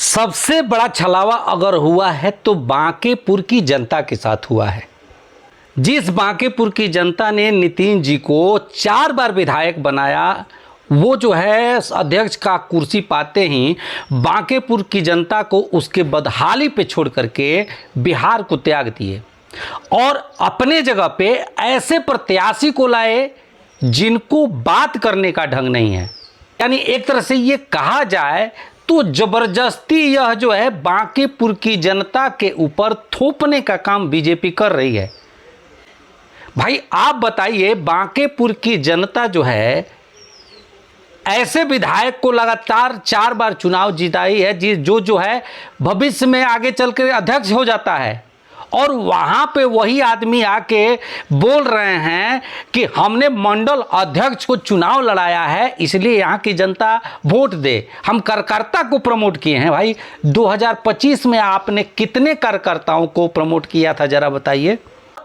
सबसे बड़ा छलावा अगर हुआ है तो बांकेपुर की जनता के साथ हुआ है। जिस बांकेपुर की जनता ने नितिन जी को 4 बार विधायक बनाया, वो जो है अध्यक्ष का कुर्सी पाते ही बांकेपुर की जनता को उसके बदहाली पे छोड़ करके बिहार को त्याग दिए और अपने जगह पे ऐसे प्रत्याशी को लाए जिनको बात करने का ढंग नहीं है। यानी एक तरह से ये कहा जाए तो जबरदस्ती यह जो है बांकेपुर की जनता के ऊपर थोपने का काम बीजेपी कर रही है। भाई आप बताइए, बांकेपुर की जनता जो है ऐसे विधायक को लगातार 4 बार चुनाव जिताई है जो है भविष्य में आगे चलकर अध्यक्ष हो जाता है, और वहां पे वही आदमी आके बोल रहे हैं कि हमने मंडल अध्यक्ष को चुनाव लड़ाया है इसलिए यहाँ की जनता वोट दे, हम कार्यकर्ता को प्रमोट किए हैं। भाई 2025 में आपने कितने कार्यकर्ताओं को प्रमोट किया था जरा बताइए।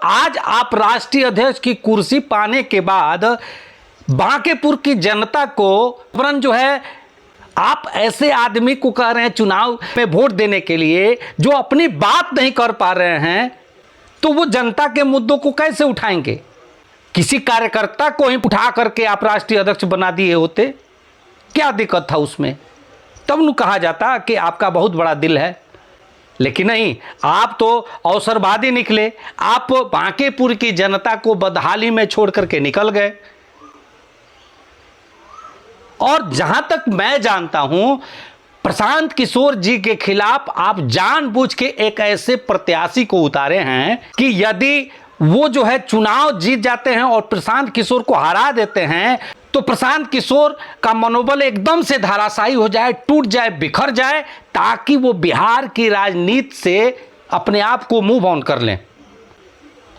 आज आप राष्ट्रीय अध्यक्ष की कुर्सी पाने के बाद बांकेपुर की जनता को वरन जो है आप ऐसे आदमी को कह रहे हैं चुनाव में वोट देने के लिए जो अपनी बात नहीं कर पा रहे हैं, तो वो जनता के मुद्दों को कैसे उठाएंगे? किसी कार्यकर्ता को ही उठा करके आप राष्ट्रीय अध्यक्ष बना दिए होते, क्या दिक्कत था उसमें? तब न कहा जाता कि आपका बहुत बड़ा दिल है। लेकिन नहीं, आप तो अवसरवादी निकले, आप बांकेपुर की जनता को बदहाली में छोड़ करके निकल गए। और जहां तक मैं जानता हूं, प्रशांत किशोर जी के खिलाफ आप जानबूझ के एक ऐसे प्रत्याशी को उतारे हैं कि यदि वो जो है चुनाव जीत जाते हैं और प्रशांत किशोर को हरा देते हैं तो प्रशांत किशोर का मनोबल एकदम से धराशायी हो जाए, टूट जाए, बिखर जाए, ताकि वो बिहार की राजनीति से अपने आप को मूव ऑन कर लें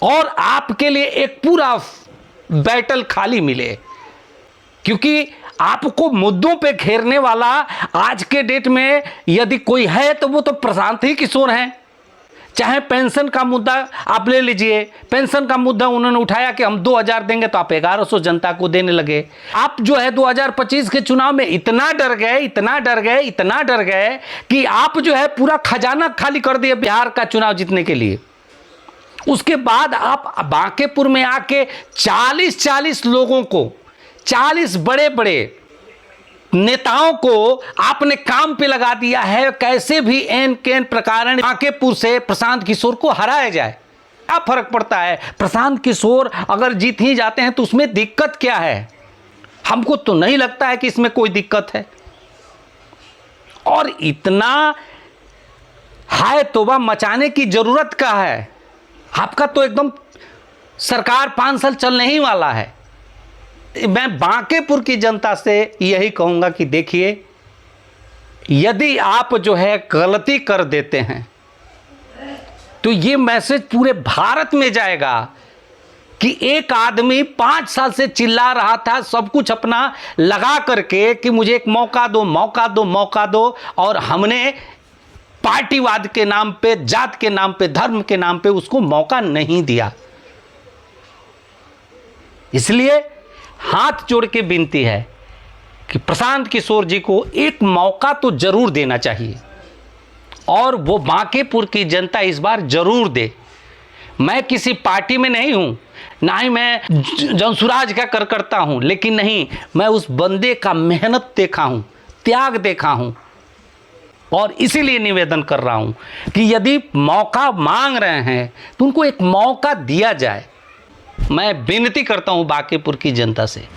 और आपके लिए एक पूरा बैटल खाली मिले। क्योंकि आपको मुद्दों पे घेरने वाला आज के डेट में यदि कोई है तो वो तो प्रशांत ही किशोर हैं। चाहे पेंशन का मुद्दा आप ले लीजिए, पेंशन का मुद्दा उन्होंने उठाया कि हम 2000 देंगे तो आप 1100 जनता को देने लगे। आप जो है 2025 के चुनाव में इतना डर गए कि आप जो है पूरा खजाना खाली कर दिए बिहार का चुनाव जीतने के लिए। उसके बाद आप बांकेपुर में आके 40 लोगों को, 40 बड़े बड़े नेताओं को आपने काम पे लगा दिया है। कैसे भी एन केन प्रकार बांकेपुर से प्रशांत किशोर को हराया जाए। क्या फर्क पड़ता है? प्रशांत किशोर अगर जीत ही जाते हैं तो उसमें दिक्कत क्या है? हमको तो नहीं लगता है कि इसमें कोई दिक्कत है। और इतना हाय तौबा मचाने की जरूरत क्या है? आपका तो एकदम सरकार 5 साल चलने ही वाला है। मैं बांकेपुर की जनता से यही कहूंगा कि देखिए, यदि आप जो है गलती कर देते हैं तो ये मैसेज पूरे भारत में जाएगा कि एक आदमी 5 साल से चिल्ला रहा था, सब कुछ अपना लगा करके कि मुझे एक मौका दो, और हमने पार्टीवाद के नाम पे, जात के नाम पे, धर्म के नाम पे उसको मौका नहीं दिया। इसलिए हाथ जोड़ के विनती है कि प्रशांत किशोर जी को एक मौका तो जरूर देना चाहिए और वो बांकेपुर की जनता इस बार जरूर दे। मैं किसी पार्टी में नहीं हूं, ना ही मैं जनसुराज का करता हूं, लेकिन नहीं, मैं उस बंदे का मेहनत देखा हूं, त्याग देखा हूं, और इसीलिए निवेदन कर रहा हूं कि यदि मौका मांग रहे हैं तो उनको एक मौका दिया जाए। मैं विनती करता हूं बांकेपुर की जनता से।